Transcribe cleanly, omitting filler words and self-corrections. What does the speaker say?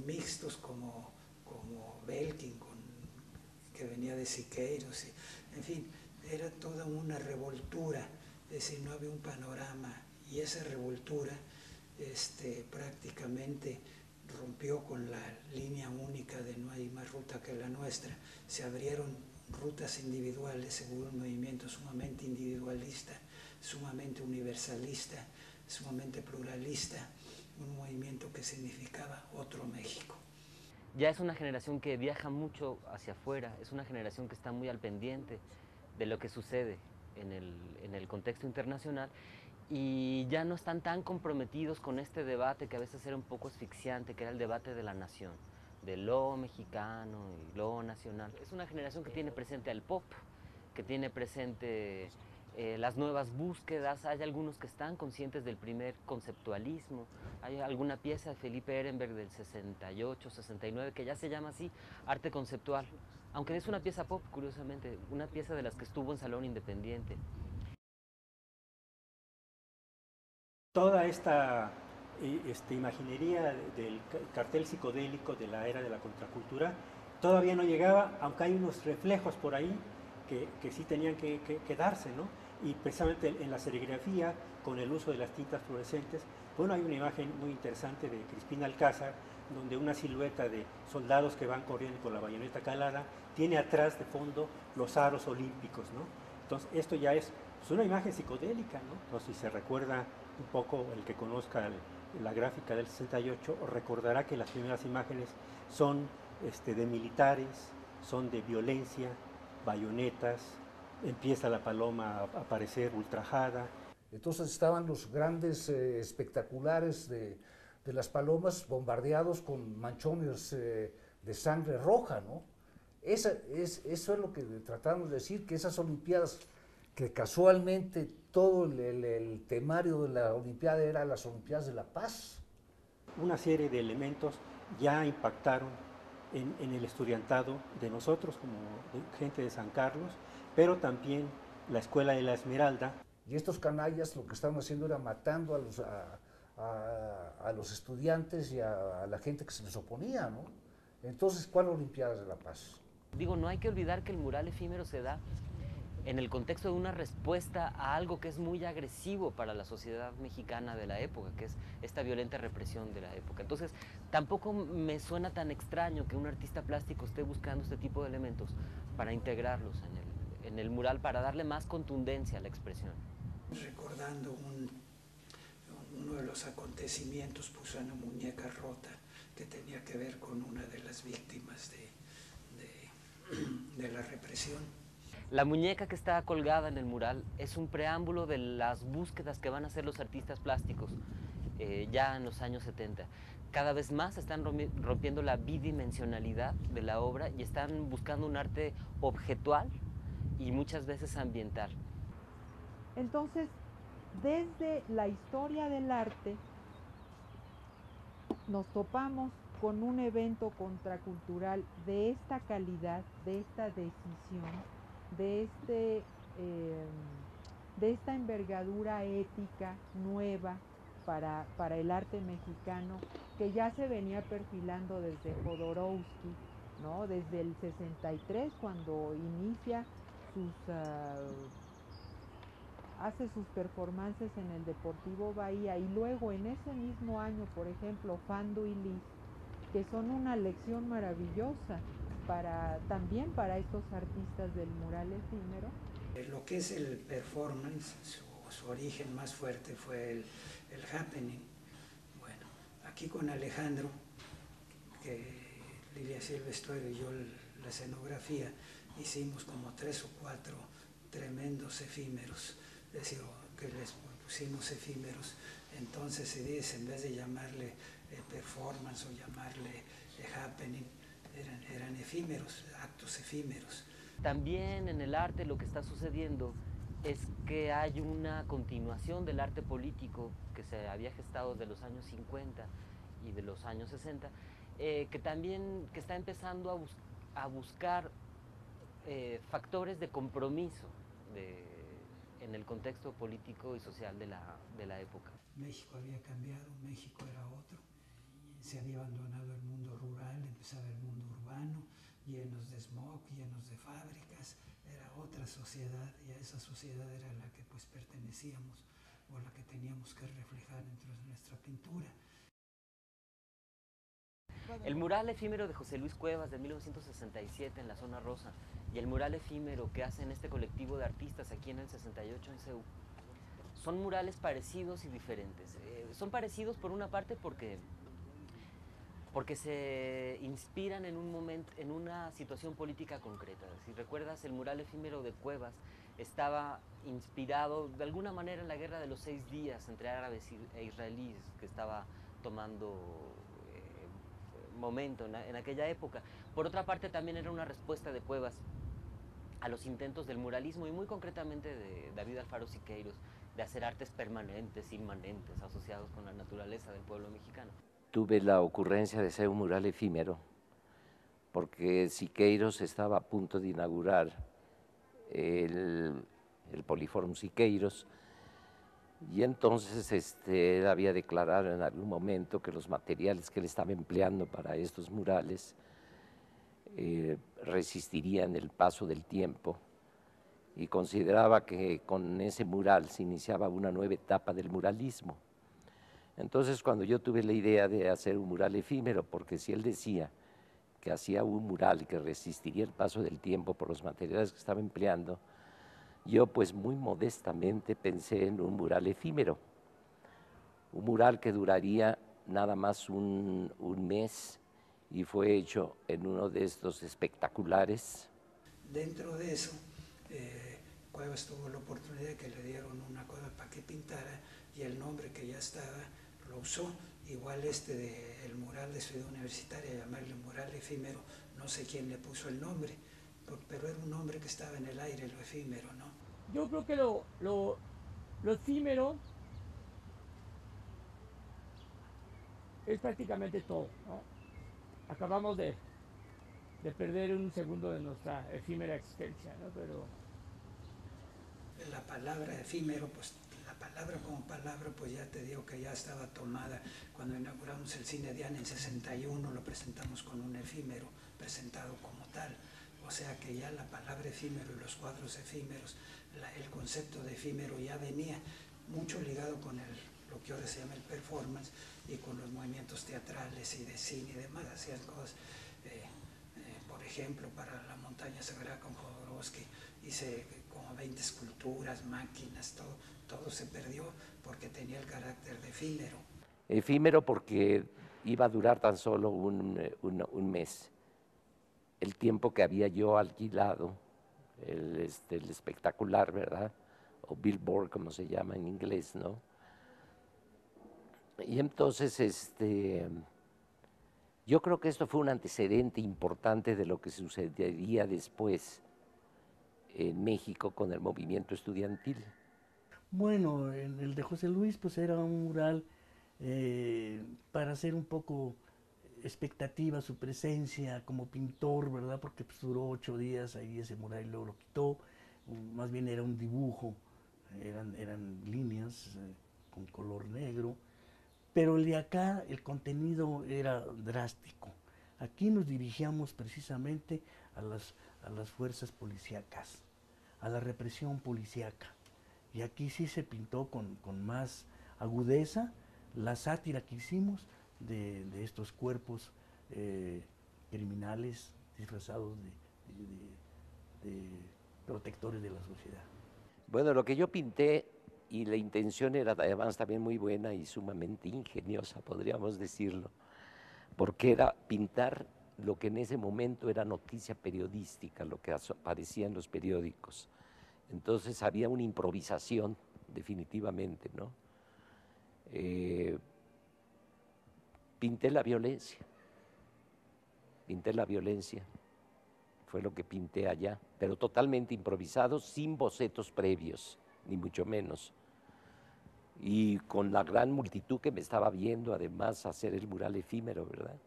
mixtos como Belkin, que venía de Siqueiros, en fin, era toda una revoltura, es decir, no había un panorama, y esa revoltura prácticamente rompió con la línea única de no hay más ruta que la nuestra. Se abrieron rutas individuales según un movimiento sumamente individualista, sumamente universalista, sumamente pluralista, un movimiento que significaba otro México. Ya es una generación que viaja mucho hacia afuera, es una generación que está muy al pendiente de lo que sucede en el contexto internacional, y ya no están tan comprometidos con este debate que a veces era un poco asfixiante, que era el debate de la nación, de lo mexicano y lo nacional. Es una generación que tiene presente al pop, que tiene presente las nuevas búsquedas. Hay algunos que están conscientes del primer conceptualismo. Hay alguna pieza de Felipe Ehrenberg del 68, 69, que ya se llama así, arte conceptual. Aunque es una pieza pop, curiosamente, una pieza de las que estuvo en Salón Independiente. Toda esta imaginería del cartel psicodélico de la era de la contracultura todavía no llegaba, aunque hay unos reflejos por ahí que sí tenían que darse, ¿no? Y precisamente en la serigrafía, con el uso de las tintas fluorescentes, bueno, hay una imagen muy interesante de Crispina Alcázar, donde una silueta de soldados que van corriendo con la bayoneta calada tiene atrás de fondo los aros olímpicos, ¿no? Entonces, esto ya es pues, una imagen psicodélica, ¿no? Entonces, si se recuerda un poco, el que conozca la gráfica del 68 recordará que las primeras imágenes son de militares, son de violencia, bayonetas, empieza la paloma a aparecer ultrajada. Entonces estaban los grandes espectaculares de las palomas bombardeados con manchones de sangre roja, ¿no? Eso es lo que tratamos de decir, que esas Olimpiadas, que casualmente todo el temario de la Olimpiada era las Olimpiadas de la Paz. Una serie de elementos ya impactaron en el estudiantado de nosotros como gente de San Carlos, pero también la Escuela de la Esmeralda. Y estos canallas lo que estaban haciendo era matando a los estudiantes y a la gente que se les oponía, ¿no? Entonces, ¿cuál Olimpiadas de la Paz? Digo, no hay que olvidar que el mural efímero se da en el contexto de una respuesta a algo que es muy agresivo para la sociedad mexicana de la época, que es esta violenta represión de la época. Entonces, tampoco me suena tan extraño que un artista plástico esté buscando este tipo de elementos para integrarlos en el mural, para darle más contundencia a la expresión. Recordando uno de los acontecimientos, puso una muñeca rota que tenía que ver con una de las víctimas de la represión. La muñeca que está colgada en el mural es un preámbulo de las búsquedas que van a hacer los artistas plásticos ya en los años 70. Cada vez más están rompiendo la bidimensionalidad de la obra y están buscando un arte objetual y muchas veces ambiental. Entonces, desde la historia del arte, nos topamos con un evento contracultural de esta calidad, de esta decisión, de, de esta envergadura ética nueva para el arte mexicano, que ya se venía perfilando desde Jodorowsky, ¿no? Desde el 63, cuando inicia hace sus performances en el Deportivo Bahía, y luego en ese mismo año, por ejemplo, Fando y Lis, que son una lección maravillosa también para estos artistas del mural efímero. Lo que es el performance, su origen más fuerte fue el happening. Bueno, aquí con Alejandro, que Lilia Silvestuero y yo la escenografía, hicimos como 3 o 4 tremendos efímeros, es decir, que les pusimos efímeros. Entonces se dice, en vez de llamarle performance o llamarle happening, eran efímeros, actos efímeros. También en el arte lo que está sucediendo es que hay una continuación del arte político que se había gestado de los años 50 y de los años 60, que también está empezando a buscar factores de compromiso en el contexto político y social de la época. México había cambiado, México era otro, se había abandonado el mundo empezaba el mundo urbano, llenos de smog, llenos de fábricas, era otra sociedad y a esa sociedad era la que pues pertenecíamos o la que teníamos que reflejar dentro de nuestra pintura. El mural efímero de José Luis Cuevas de 1967 en la Zona Rosa y el mural efímero que hacen este colectivo de artistas aquí en el 68 en CEU son murales parecidos y diferentes. Son parecidos por una parte porque se inspiran en un momento, en una situación política concreta. Si recuerdas, el mural efímero de Cuevas estaba inspirado de alguna manera en la guerra de los 6 días entre árabes e israelíes que estaba tomando momento en aquella época. Por otra parte, también era una respuesta de Cuevas a los intentos del muralismo y muy concretamente de David Alfaro Siqueiros de hacer artes permanentes, inmanentes, asociados con la naturaleza del pueblo mexicano. Tuve la ocurrencia de hacer un mural efímero porque Siqueiros estaba a punto de inaugurar el Poliforum Siqueiros y entonces él había declarado en algún momento que los materiales que él estaba empleando para estos murales resistirían el paso del tiempo y consideraba que con ese mural se iniciaba una nueva etapa del muralismo. Entonces, cuando yo tuve la idea de hacer un mural efímero, porque si él decía que hacía un mural que resistiría el paso del tiempo por los materiales que estaba empleando, yo pues muy modestamente pensé en un mural efímero, un mural que duraría nada más un mes y fue hecho en uno de estos espectaculares. Dentro de eso, Cuevas tuvo la oportunidad de que le dieron una cosa para que pintara y el nombre que ya estaba lo usó. Igual del mural de Ciudad Universitaria, llamarle mural efímero, no sé quién le puso el nombre, pero era un nombre que estaba en el aire, lo efímero, ¿no? Yo creo que lo efímero es prácticamente todo, ¿no? Acabamos de perder un segundo de nuestra efímera existencia, ¿no? Pero la palabra efímero, pues la palabra como palabra, pues ya te digo que ya estaba tomada. Cuando inauguramos el Cine Diana en 61, lo presentamos con un efímero, presentado como tal. O sea que ya la palabra efímero y los cuadros efímeros, el concepto de efímero ya venía mucho ligado con lo que ahora se llama el performance y con los movimientos teatrales y de cine y demás. Hacían cosas, por ejemplo, para La Montaña Sagrada con Jodorowsky, hice como 20 esculturas, máquinas, todo se perdió porque tenía el carácter de efímero. Efímero porque iba a durar tan solo un mes. El tiempo que había yo alquilado, el espectacular, ¿verdad? O billboard, como se llama en inglés, ¿no? Y entonces, yo creo que esto fue un antecedente importante de lo que sucedería después en México con el movimiento estudiantil. Bueno, en el de José Luis pues era un mural para hacer un poco expectativa su presencia como pintor, ¿verdad? Porque pues, duró 8 días ahí ese mural y luego lo quitó. Más bien era un dibujo, eran líneas con color negro. Pero el de acá, el contenido era drástico. Aquí nos dirigíamos precisamente a las fuerzas policíacas, a la represión policíaca. Y aquí sí se pintó con más agudeza la sátira que hicimos de estos cuerpos criminales disfrazados de protectores de la sociedad. Bueno, lo que yo pinté, y la intención era además también muy buena y sumamente ingeniosa, podríamos decirlo, porque era pintar lo que en ese momento era noticia periodística, lo que aparecía en los periódicos. Entonces había una improvisación, definitivamente, ¿no? Pinté la violencia, fue lo que pinté allá, pero totalmente improvisado, sin bocetos previos, ni mucho menos. Y con la gran multitud que me estaba viendo, además, hacer el mural efímero, ¿verdad?